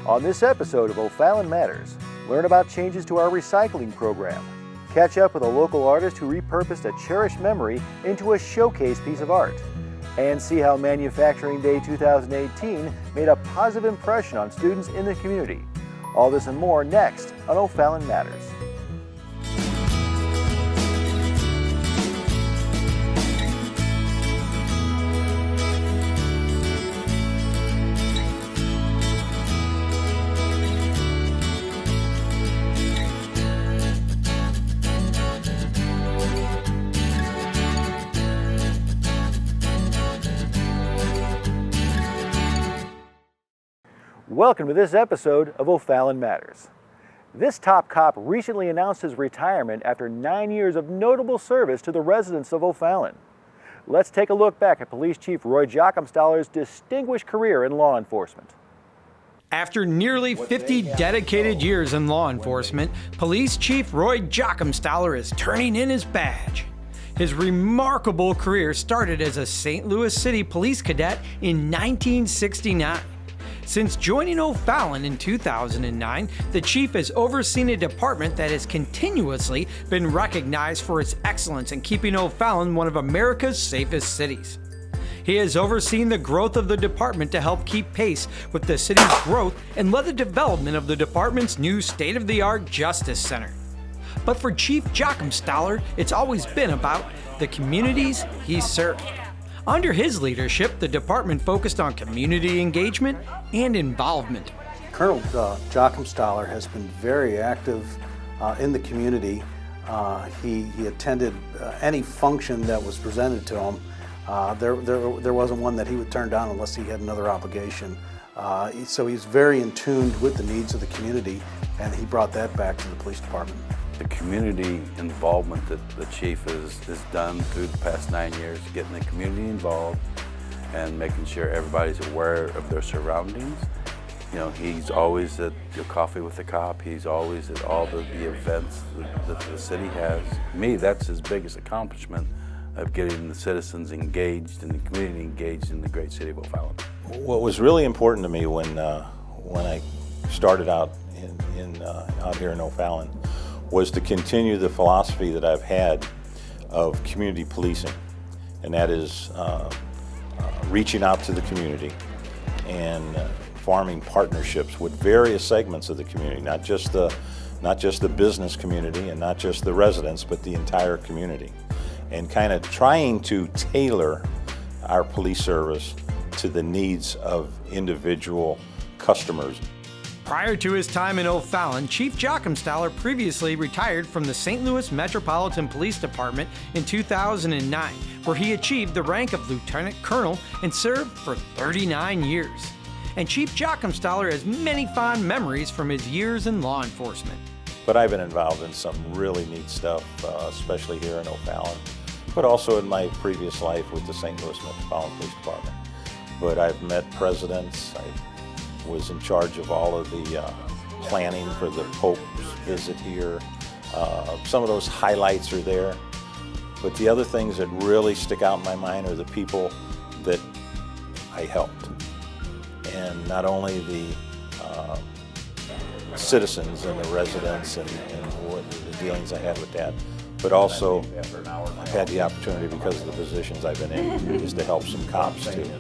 On this episode of O'Fallon Matters, learn about changes to our recycling program, catch up with a local artist who repurposed a cherished memory into a showcase piece of art, and see how Manufacturing Day 2018 made a positive impression on students in the community. All this and more next on O'Fallon Matters. Welcome to this episode of O'Fallon Matters. This top cop recently announced his retirement after 9 years of notable service to the residents of O'Fallon. Let's take a look back at Police Chief Roy Jochimsthaller's distinguished career in law enforcement. After nearly 50 dedicated years in law enforcement, Police Chief Roy Jochimsthaller is turning in his badge. His remarkable career started as a St. Louis City police cadet in 1969. Since joining O'Fallon in 2009, the chief has overseen a department that has continuously been recognized for its excellence in keeping O'Fallon one of America's safest cities. He has overseen the growth of the department to help keep pace with the city's growth and led the development of the department's new state-of-the-art Justice Center. But for Chief Jochimsthaller, it's always been about the communities he served. Under his leadership, the department focused on community engagement and involvement. Colonel Jochimsthaller has been very active in the community. He attended any function that was presented to him. There wasn't one that he would turn down unless he had another obligation. So he's very in tune with the needs of the community, and he brought that back to the police department. The community involvement that the chief has done through the past 9 years, getting the community involved and making sure everybody's aware of their surroundings. You know, he's always at your coffee with the cop. He's always at all the events that the city has. To me, that's his biggest accomplishment of getting the citizens engaged and the community engaged in the great city of O'Fallon. What was really important to me when I started out out here in O'Fallon was to continue the philosophy that I've had of community policing, and that is reaching out to the community and forming partnerships with various segments of the community, not just the business community and not just the residents, but the entire community, and kind of trying to tailor our police service to the needs of individual customers. Prior to his time in O'Fallon, Chief Jochimsthaller previously retired from the St. Louis Metropolitan Police Department in 2009, where he achieved the rank of Lieutenant Colonel and served for 39 years. And Chief Jochimsthaller has many fond memories from his years in law enforcement. But I've been involved in some really neat stuff, especially here in O'Fallon, but also in my previous life with the St. Louis Metropolitan Police Department. But I've met presidents. I was in charge of all of the planning for the Pope's visit here. Some of those highlights are there. But the other things that really stick out in my mind are the people that I helped. And not only the citizens and the residents and what the dealings I had with that, but also I've had the opportunity, because of the positions I've been in, is to help some cops too.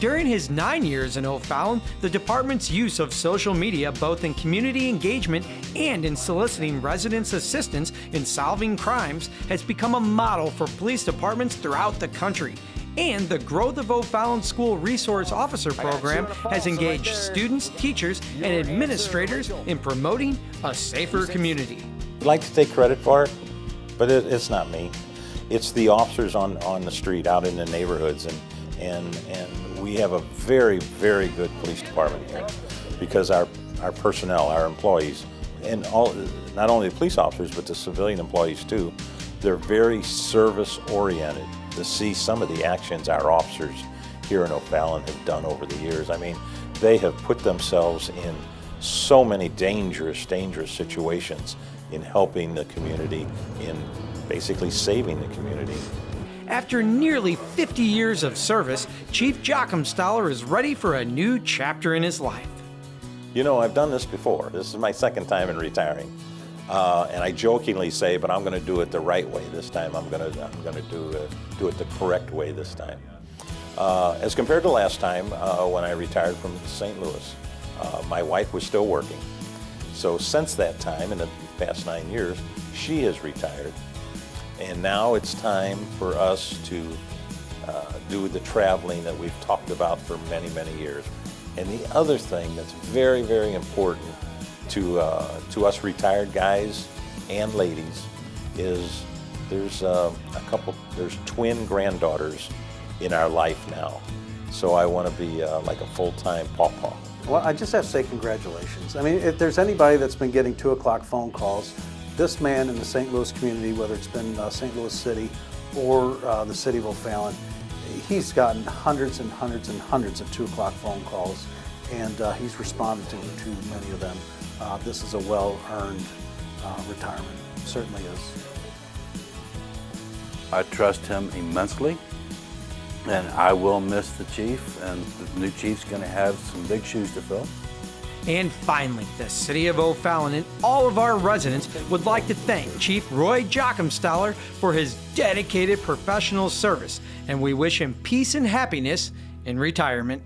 During his 9 years in O'Fallon, the department's use of social media, both in community engagement and in soliciting residents' assistance in solving crimes, has become a model for police departments throughout the country. And the growth of O'Fallon School Resource Officer Program has engaged students, teachers, and administrators in promoting a safer community. I'd like to take credit for it, but it's not me. It's the officers on the street, out in the neighborhoods, and we have a very, very good police department here, because our personnel, our employees, and not only the police officers, but the civilian employees too, they're very service-oriented. To see some of the actions our officers here in O'Fallon have done over the years, I mean, they have put themselves in so many dangerous situations in helping the community, in basically saving the community. After nearly 50 years of service, Chief Jochimsthaller is ready for a new chapter in his life. You know, I've done this before. This is my second time in retiring. And I jokingly say, but I'm going to do it the right way this time. I'm going to do it the correct way this time. As compared to last time when I retired from St. Louis, my wife was still working. So since that time, in the past 9 years, she has retired. And now it's time for us to do the traveling that we've talked about for many, many years. And the other thing that's very, very important to us retired guys and ladies is there's there's twin granddaughters in our life now. So I want to be like a full-time pawpaw. Well, I just have to say congratulations. I mean, if there's anybody that's been getting 2 o'clock phone calls, this man in the St. Louis community, whether it's been St. Louis City or the city of O'Fallon, he's gotten hundreds and hundreds and hundreds of 2 o'clock phone calls, and he's responded to many of them. This is a well-earned retirement. It certainly is. I trust him immensely, and I will miss the chief, and the new chief's going to have some big shoes to fill. And finally, the City of O'Fallon and all of our residents would like to thank Chief Roy Jochimsthaler for his dedicated professional service, and we wish him peace and happiness in retirement.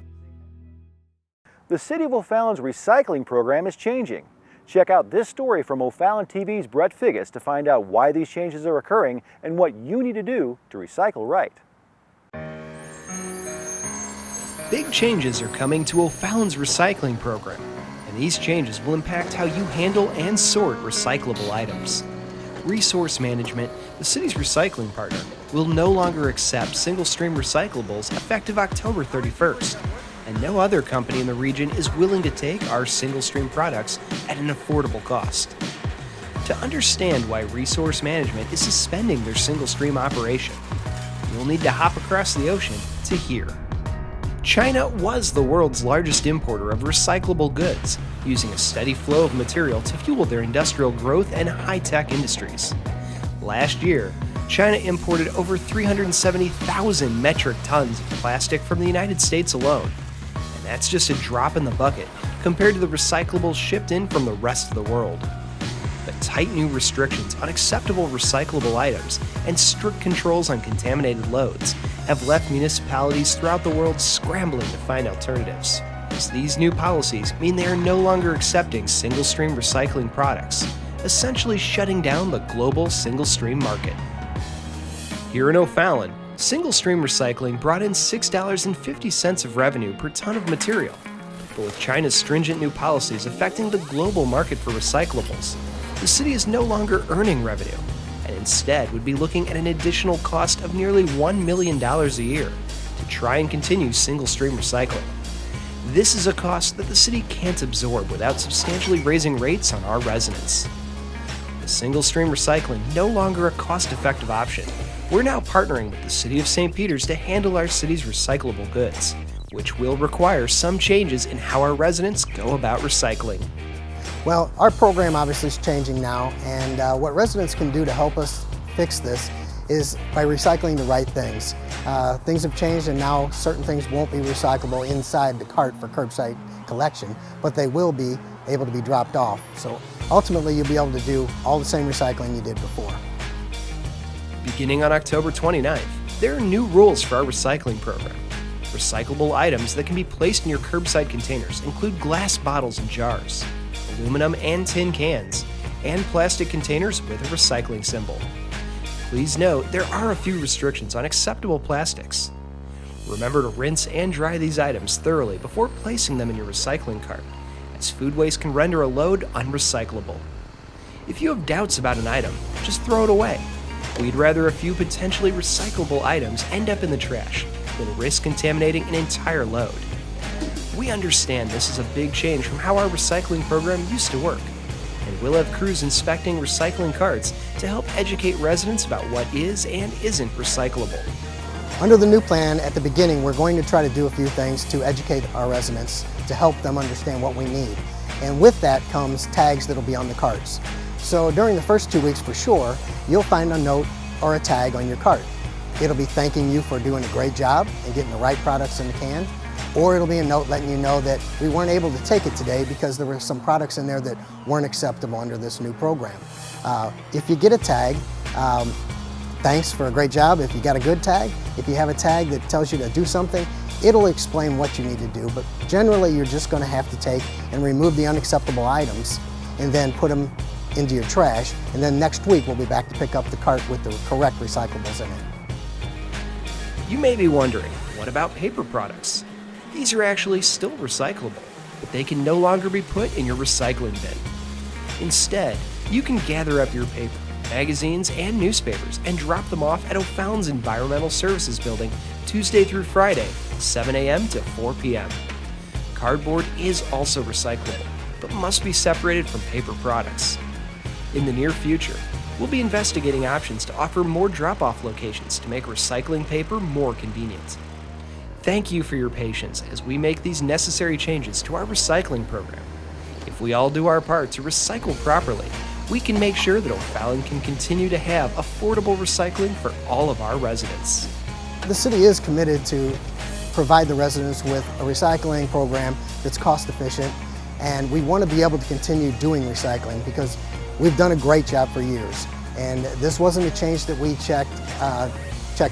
The City of O'Fallon's recycling program is changing. Check out this story from OFallonTV's Brett Figgis to find out why these changes are occurring and what you need to do to recycle right. Big changes are coming to O'Fallon's recycling program, and these changes will impact how you handle and sort recyclable items. Resource Management, the city's recycling partner, will no longer accept single-stream recyclables effective October 31st, and no other company in the region is willing to take our single-stream products at an affordable cost. To understand why Resource Management is suspending their single-stream operation, you'll need to hop across the ocean to hear. China was the world's largest importer of recyclable goods, using a steady flow of material to fuel their industrial growth and high-tech industries. Last year, China imported over 370,000 metric tons of plastic from the United States alone, and that's just a drop in the bucket compared to the recyclables shipped in from the rest of the world. But tight new restrictions on acceptable recyclable items and strict controls on contaminated loads have left municipalities throughout the world scrambling to find alternatives, as these new policies mean they are no longer accepting single-stream recycling products, essentially shutting down the global single-stream market. Here in O'Fallon, single-stream recycling brought in $6.50 of revenue per ton of material, but with China's stringent new policies affecting the global market for recyclables, the city is no longer earning revenue, and instead would be looking at an additional cost of nearly $1 million a year to try and continue single-stream recycling. This is a cost that the city can't absorb without substantially raising rates on our residents. With single-stream recycling no longer a cost-effective option, we're now partnering with the City of St. Peters to handle our city's recyclable goods, which will require some changes in how our residents go about recycling. Well, our program obviously is changing now, and what residents can do to help us fix this is by recycling the right things. Things have changed, and now certain things won't be recyclable inside the cart for curbside collection, but they will be able to be dropped off. So ultimately, you'll be able to do all the same recycling you did before. Beginning on October 29th, there are new rules for our recycling program. Recyclable items that can be placed in your curbside containers include glass bottles and jars, aluminum and tin cans, and plastic containers with a recycling symbol. Please note, there are a few restrictions on acceptable plastics. Remember to rinse and dry these items thoroughly before placing them in your recycling cart, as food waste can render a load unrecyclable. If you have doubts about an item, just throw it away. We'd rather a few potentially recyclable items end up in the trash than risk contaminating an entire load. We understand this is a big change from how our recycling program used to work, and we'll have crews inspecting recycling carts to help educate residents about what is and isn't recyclable. Under the new plan, at the beginning, we're going to try to do a few things to educate our residents to help them understand what we need. And with that comes tags that'll be on the carts. So during the first 2 weeks for sure, you'll find a note or a tag on your cart. It'll be thanking you for doing a great job and getting the right products in the can. or it'll be a note letting you know that we weren't able to take it today because there were some products in there that weren't acceptable under this new program. If you get a tag, thanks for a great job. If you got a good tag, if you have a tag that tells you to do something, it'll explain what you need to do, but generally you're just going to have to take and remove the unacceptable items and then put them into your trash, and then next week we'll be back to pick up the cart with the correct recyclables in it. You may be wondering, what about paper products? These are actually still recyclable, but they can no longer be put in your recycling bin. Instead, you can gather up your paper, magazines, and newspapers and drop them off at OFallon's Environmental Services Building Tuesday through Friday, 7 a.m. to 4 p.m. Cardboard is also recyclable, but must be separated from paper products. In the near future, we'll be investigating options to offer more drop-off locations to make recycling paper more convenient. Thank you for your patience as we make these necessary changes to our recycling program. If we all do our part to recycle properly, we can make sure that O'Fallon can continue to have affordable recycling for all of our residents. The city is committed to provide the residents with a recycling program that's cost efficient, and we want to be able to continue doing recycling because we've done a great job for years. And this wasn't a change that we checked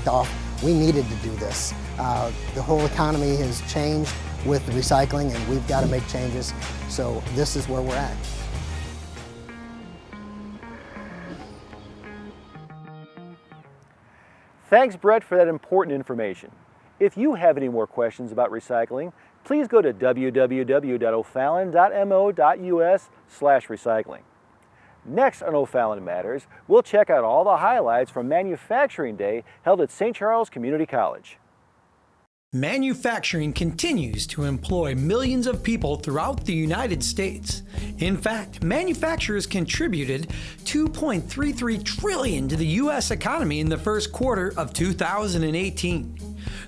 off. We needed to do this. The whole economy has changed with recycling, and we've got to make changes. So this is where we're at. Thanks, Brett, for that important information. If you have any more questions about recycling, please go to www.ofallon.mo.us/recycling. Next on O'Fallon Matters, we'll check out all the highlights from Manufacturing Day held at St. Charles Community College. Manufacturing continues to employ millions of people throughout the United States. In fact, manufacturers contributed $2.33 trillion to the U.S. economy in the first quarter of 2018.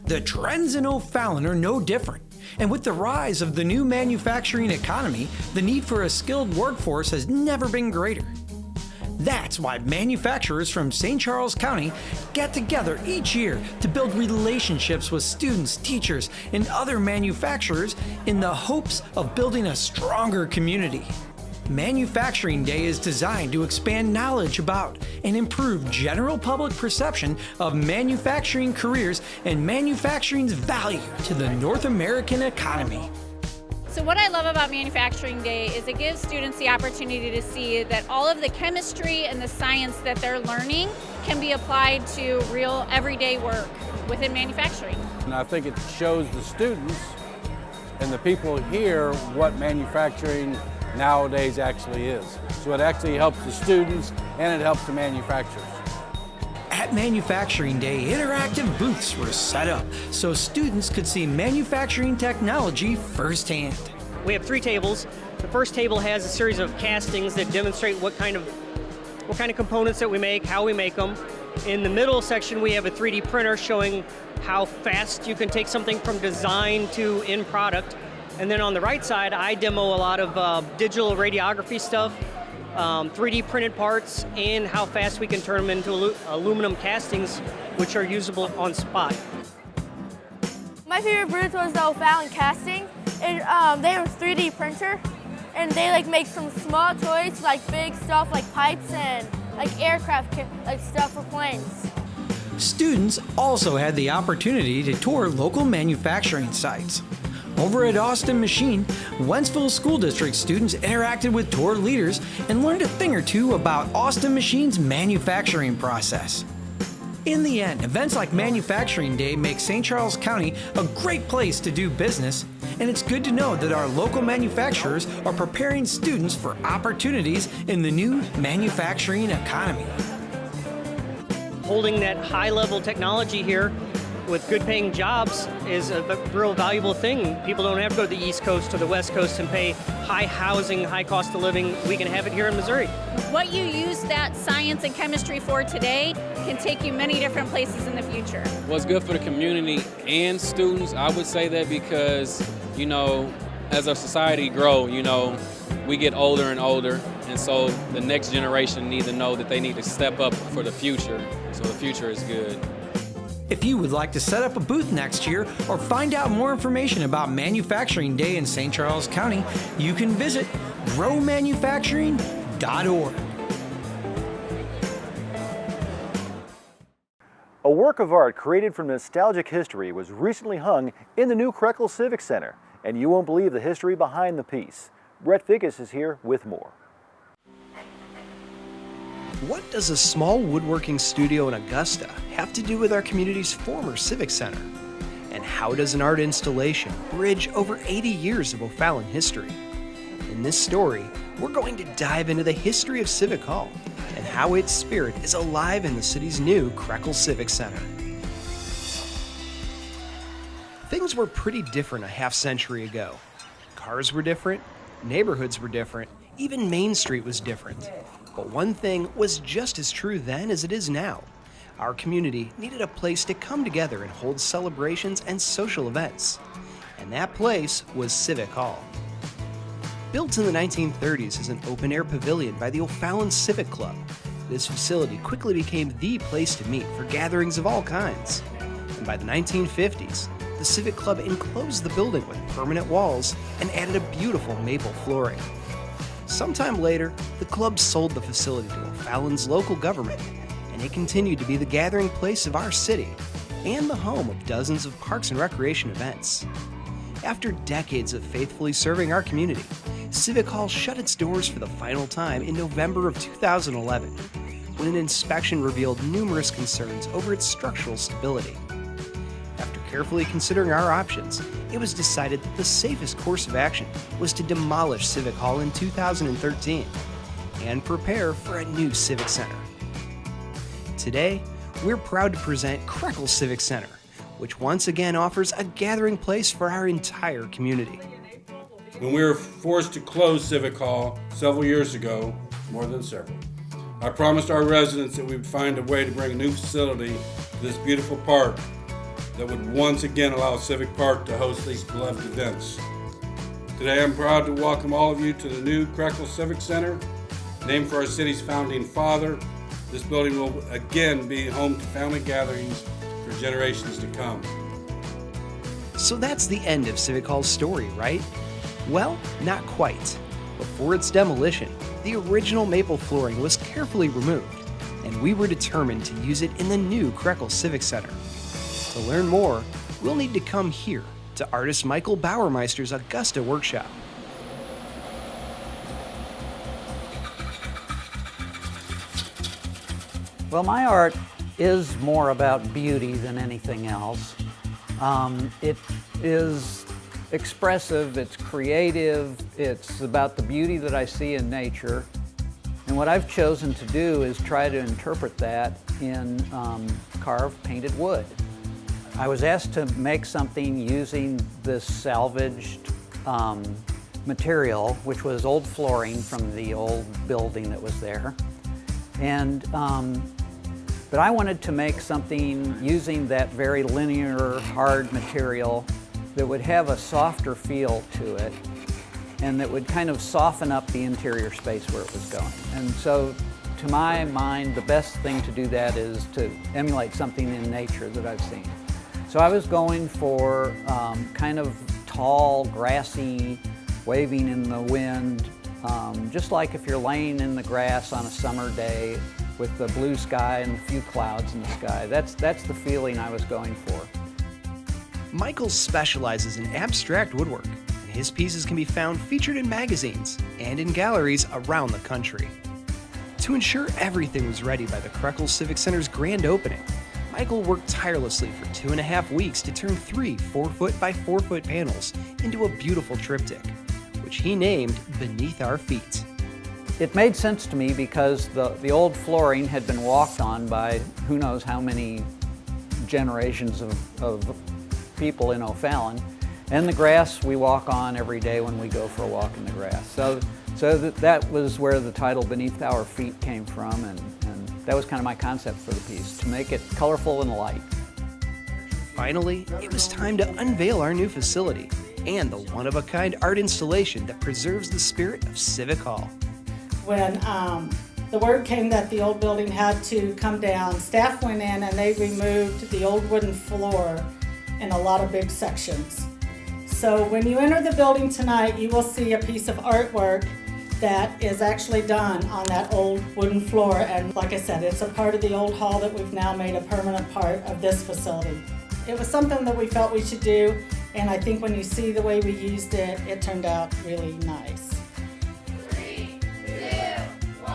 The trends in O'Fallon are no different. And with the rise of the new manufacturing economy, the need for a skilled workforce has never been greater. That's why manufacturers from St. Charles County get together each year to build relationships with students, teachers, and other manufacturers in the hopes of building a stronger community. Manufacturing Day is designed to expand knowledge about and improve general public perception of manufacturing careers and manufacturing's value to the North American economy. So what I love about Manufacturing Day is it gives students the opportunity to see that all of the chemistry and the science that they're learning can be applied to real everyday work within manufacturing. And I think it shows the students and the people here what manufacturing nowadays actually is. So it actually helps the students and it helps the manufacturers. At Manufacturing Day, interactive booths were set up so students could see manufacturing technology firsthand. We have 3 tables. The first table has a series of castings that demonstrate what kind of components that we make, how we make them. In the middle section, we have a 3D printer showing how fast you can take something from design to end product. And then on the right side, I demo a lot of digital radiography stuff, 3D printed parts, and how fast we can turn them into aluminum castings, which are usable on spot. My favorite booth was the O'Fallon casting. They have a 3D printer, and they make from small toys to big stuff like pipes and aircraft stuff for planes. Students also had the opportunity to tour local manufacturing sites. Over at Austin Machine, Wentzville School District students interacted with tour leaders and learned a thing or two about Austin Machine's manufacturing process. In the end, events like Manufacturing Day make St. Charles County a great place to do business, and it's good to know that our local manufacturers are preparing students for opportunities in the new manufacturing economy. Holding that high-level technology here with good-paying jobs is a real valuable thing. People don't have to go to the East Coast or the West Coast and pay high housing, high cost of living. We can have it here in Missouri. What you use that science and chemistry for today can take you many different places in the future. What's good for the community and students, I would say that because, as our society grows, we get older and older, and so the next generation need to know that they need to step up for the future, so the future is good. If you would like to set up a booth next year or find out more information about Manufacturing Day in St. Charles County, you can visit growmanufacturing.org. A work of art created from nostalgic history was recently hung in the new Krekel Civic Center, and you won't believe the history behind the piece. Brett Fickus is here with more. What does a small woodworking studio in Augusta have to do with our community's former Civic Center? And how does an art installation bridge over 80 years of O'Fallon history? In this story, we're going to dive into the history of Civic Hall and how its spirit is alive in the city's new Krekel Civic Center. Things were pretty different a half-century ago. Cars were different, neighborhoods were different, even Main Street was different. But one thing was just as true then as it is now. Our community needed a place to come together and hold celebrations and social events. And that place was Civic Hall. Built in the 1930s as an open-air pavilion by the O'Fallon Civic Club, this facility quickly became the place to meet for gatherings of all kinds. And by the 1950s, the Civic Club enclosed the building with permanent walls and added a beautiful maple flooring. Sometime later, the club sold the facility to O'Fallon's local government, and it continued to be the gathering place of our city and the home of dozens of parks and recreation events. After decades of faithfully serving our community, Civic Hall shut its doors for the final time in November of 2011, when an inspection revealed numerous concerns over its structural stability. After carefully considering our options, it was decided that the safest course of action was to demolish Civic Hall in 2013 and prepare for a new Civic Center. Today, we're proud to present Krekel Civic Center, which once again offers a gathering place for our entire community. When we were forced to close Civic Hall several years ago, more than several, I promised our residents that we would find a way to bring a new facility to this beautiful park that would once again allow Civic Park to host these beloved events. Today I'm proud to welcome all of you to the new Krekel Civic Center, named for our city's founding father. This building will again be home to family gatherings for generations to come. So that's the end of Civic Hall's story, right? Well, not quite. Before its demolition, the original maple flooring was carefully removed, and we were determined to use it in the new Krekel Civic Center. To learn more, we'll need to come here to artist Michael Bauermeister's Augusta workshop. Well, my art is more about beauty than anything else. It is expressive, it's creative, it's about the beauty that I see in nature. And what I've chosen to do is try to interpret that in carved painted wood. I was asked to make something using this salvaged material, which was old flooring from the old building that was there. And but I wanted to make something using that very linear, hard material that would have a softer feel to it and that would kind of soften up the interior space where it was going. And so, to my mind, the best thing to do that is to emulate something in nature that I've seen. So I was going for kind of tall, grassy, waving in the wind, just like if you're laying in the grass on a summer day with the blue sky and a few clouds in the sky. That's the feeling I was going for. Michael specializes in abstract woodwork, and his pieces can be found featured in magazines and in galleries around the country. To ensure everything was ready by the Krekel Civic Center's grand opening, Michael worked tirelessly for 2.5 weeks to turn 3 4-foot by 4-foot panels into a beautiful triptych, which he named Beneath Our Feet. It made sense to me because the old flooring had been walked on by who knows how many generations of people in O'Fallon, and the grass we walk on every day when we go for a walk in the grass. So that was where the title Beneath Our Feet came from, and that was kind of my concept for the piece, to make it colorful and light. Finally, it was time to unveil our new facility and the one-of-a-kind art installation that preserves the spirit of Civic Hall. When the word came that the old building had to come down. Staff went in and they removed the old wooden floor in a lot of big sections. So when you enter the building tonight, you will see a piece of artwork that is actually done on that old wooden floor. And like I said, it's a part of the old hall that we've now made a permanent part of this facility. It was something that we felt we should do, and I think when you see the way we used it, it turned out really nice. 3, 2, 1.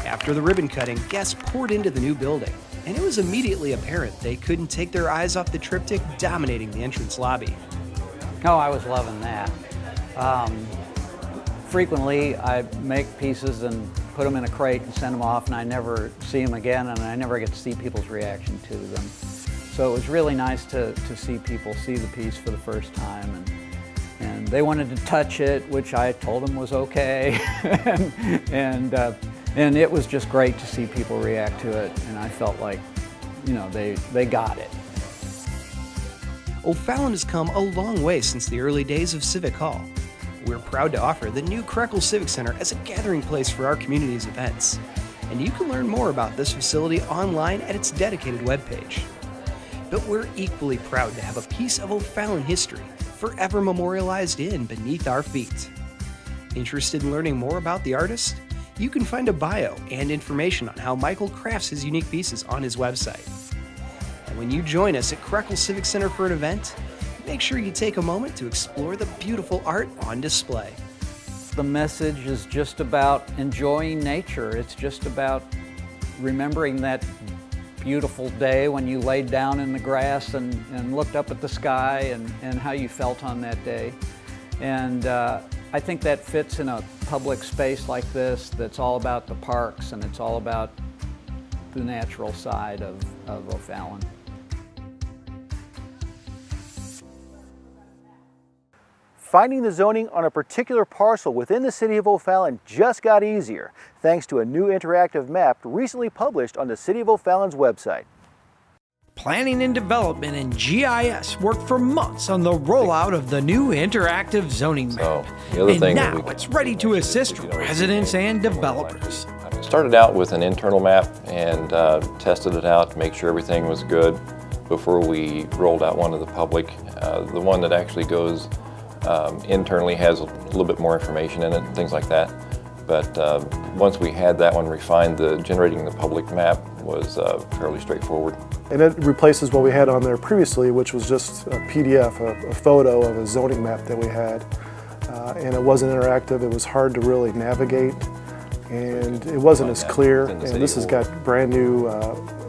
After the ribbon cutting, guests poured into the new building, and it was immediately apparent they couldn't take their eyes off the triptych dominating the entrance lobby. Oh, I was loving that. Frequently, I make pieces and put them in a crate and send them off, and I never see them again, and I never get to see people's reaction to them. So it was really nice to see people see the piece for the first time, and they wanted to touch it, which I told them was okay, and it was just great to see people react to it, and I felt like, you know, they got it. O'Fallon has come a long way since the early days of Civic Hall. We're proud to offer the new Krekel Civic Center as a gathering place for our community's events. And you can learn more about this facility online at its dedicated webpage. But we're equally proud to have a piece of O'Fallon history forever memorialized in beneath our feet. Interested in learning more about the artist? You can find a bio and information on how Michael crafts his unique pieces on his website. And when you join us at Krekel Civic Center for an event, make sure you take a moment to explore the beautiful art on display. The message is just about enjoying nature. It's just about remembering that beautiful day when you laid down in the grass and looked up at the sky and how you felt on that day. And I think that fits in a public space like this that's all about the parks and it's all about the natural side of O'Fallon. Finding the zoning on a particular parcel within the city of O'Fallon just got easier thanks to a new interactive map recently published on the City of O'Fallon's website. Planning and Development and GIS worked for months on the rollout of the new interactive zoning map. And now it's ready to assist residents and developers. Started out with an internal map and tested it out to make sure everything was good before we rolled out one to the public. The one that actually goes internally has a little bit more information in it, things like that. But once we had that one refined, generating the public map was fairly straightforward. And it replaces what we had on there previously, which was just a PDF, a photo of a zoning map that we had. And it wasn't interactive, it was hard to really navigate, and it wasn't as clear. And this has got brand new,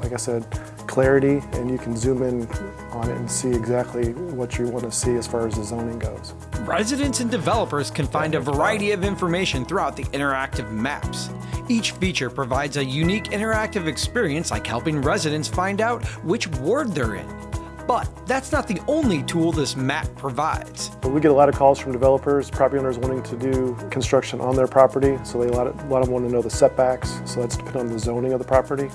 like I said, clarity, and you can zoom in on it and see exactly what you want to see as far as the zoning goes. Residents and developers can find a variety of information throughout the interactive maps. Each feature provides a unique interactive experience, like helping residents find out which ward they're in. But that's not the only tool this map provides. We get a lot of calls from developers, property owners wanting to do construction on their property, so a lot of them want to know the setbacks, so that's depending on the zoning of the property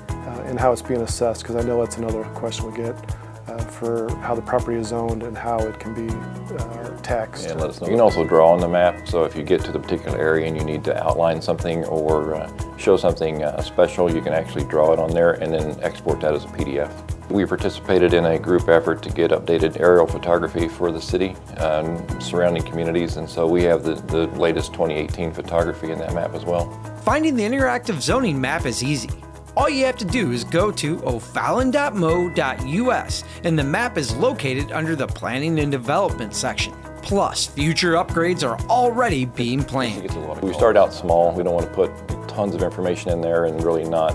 and how it's being assessed, because I know that's another question we get for how the property is zoned and how it can be taxed. And let us know. You can also draw on the map, so if you get to the particular area and you need to outline something or show something special, you can actually draw it on there and then export that as a PDF. We participated in a group effort to get updated aerial photography for the city and surrounding communities, and so we have the latest 2018 photography in that map as well. Finding the interactive zoning map is easy. All you have to do is go to ofallon.mo.us, and the map is located under the Planning and Development section. Plus, future upgrades are already being planned. We start out small. We don't want to put tons of information in there and really not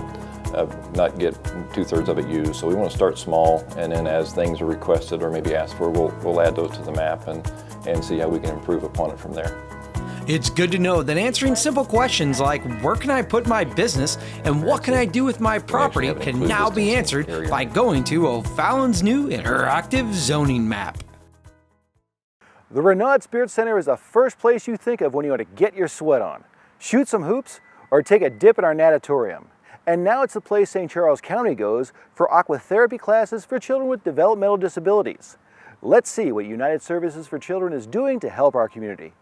get 2/3 of it used. So we want to start small, and then as things are requested or maybe asked for, we'll add those to the map and see how we can improve upon it from there. It's good to know that answering simple questions like where can I put my business and what can I do with my property can now be answered by going to O'Fallon's new interactive zoning map. The Renaud Spirit Center is the first place you think of when you want to get your sweat on, shoot some hoops, or take a dip in our natatorium. And now it's the place St. Charles County goes for aquatherapy classes for children with developmental disabilities. Let's see what United Services for Children is doing to help our community.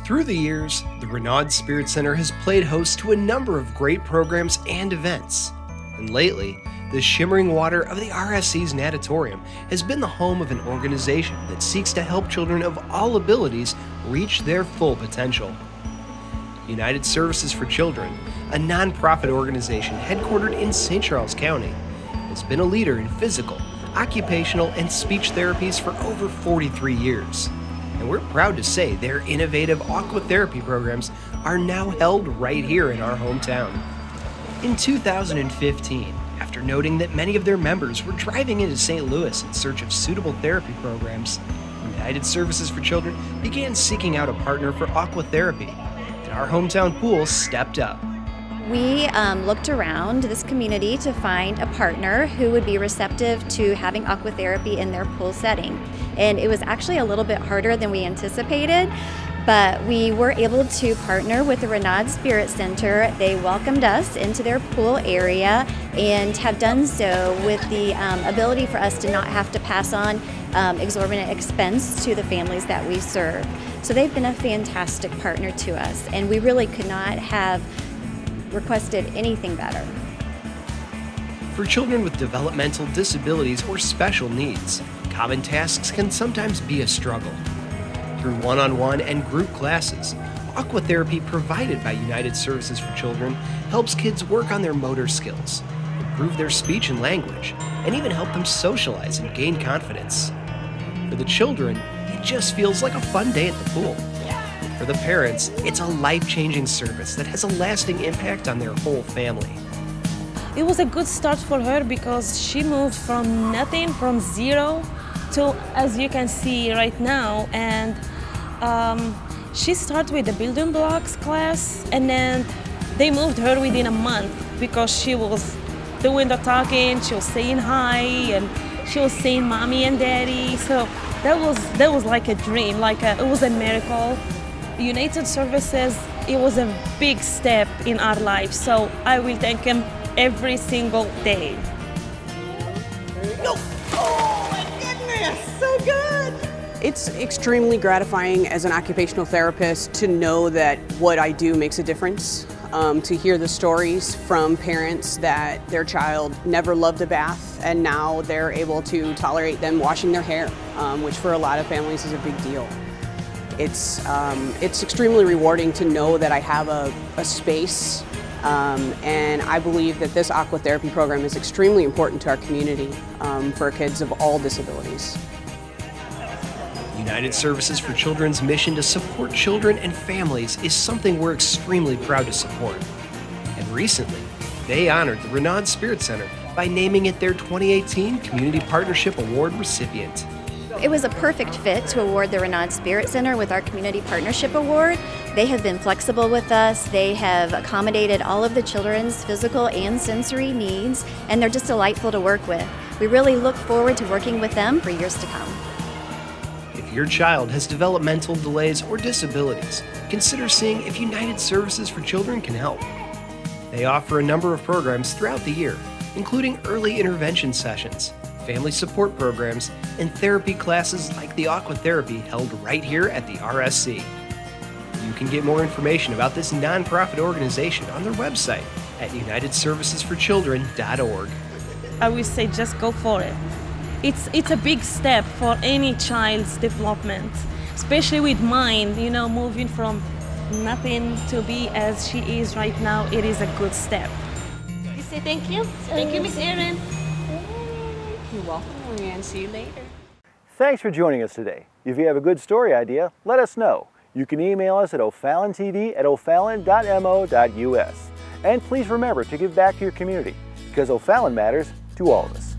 Through the years, the Renaud Spirit Center has played host to a number of great programs and events. And lately, the shimmering water of the RSC's natatorium has been the home of an organization that seeks to help children of all abilities reach their full potential. United Services for Children, a nonprofit organization headquartered in St. Charles County, has been a leader in physical, occupational, and speech therapies for over 43 years. And we're proud to say their innovative aquatherapy programs are now held right here in our hometown. In 2015, after noting that many of their members were driving into St. Louis in search of suitable therapy programs, United Services for Children began seeking out a partner for aquatherapy, and our hometown pool stepped up. We looked around this community to find a partner who would be receptive to having aquatherapy in their pool setting. And it was actually a little bit harder than we anticipated, but we were able to partner with the Renaud Spirit Center. They welcomed us into their pool area and have done so with the ability for us to not have to pass on exorbitant expense to the families that we serve. So they've been a fantastic partner to us, and we really could not have requested anything better. For children with developmental disabilities or special needs, common tasks can sometimes be a struggle. Through one-on-one and group classes, aquatherapy provided by United Services for Children helps kids work on their motor skills, improve their speech and language, and even help them socialize and gain confidence. For the children, it just feels like a fun day at the pool. For the parents, it's a life-changing service that has a lasting impact on their whole family. It was a good start for her because she moved from nothing, from zero, to, as you can see right now, and she started with the building blocks class, and then they moved her within a month because she was doing the talking, she was saying hi, and she was saying mommy and daddy. So that was like a dream, it was a miracle. United Services, it was a big step in our life, so I will thank him every single day. No! Oh my goodness, so good! It's extremely gratifying as an occupational therapist to know that what I do makes a difference. To hear the stories from parents that their child never loved a bath and now they're able to tolerate them washing their hair, which for a lot of families is a big deal. It's extremely rewarding to know that I have a space, and I believe that this aquatherapy program is extremely important to our community for kids of all disabilities. United Services for Children's mission to support children and families is something we're extremely proud to support. And recently, they honored the Renaud Spirit Center by naming it their 2018 Community Partnership Award recipient. It was a perfect fit to award the Renaud Spirit Center with our Community Partnership Award. They have been flexible with us. They have accommodated all of the children's physical and sensory needs, and they're just delightful to work with. We really look forward to working with them for years to come. If your child has developmental delays or disabilities, consider seeing if United Services for Children can help. They offer a number of programs throughout the year, including early intervention sessions, family support programs, and therapy classes like the aquatherapy held right here at the RSC. You can get more information about this nonprofit organization on their website at unitedservicesforchildren.org. I would say just go for it. It's a big step for any child's development, especially with mine, moving from nothing to be as she is right now. It is a good step. You say thank you? Thank you, Miss Erin. You're welcome, and see you later. Thanks for joining us today. If you have a good story idea, let us know. You can email us at OFallonTV@ofallon.mo.us. And please remember to give back to your community, because O'Fallon matters to all of us.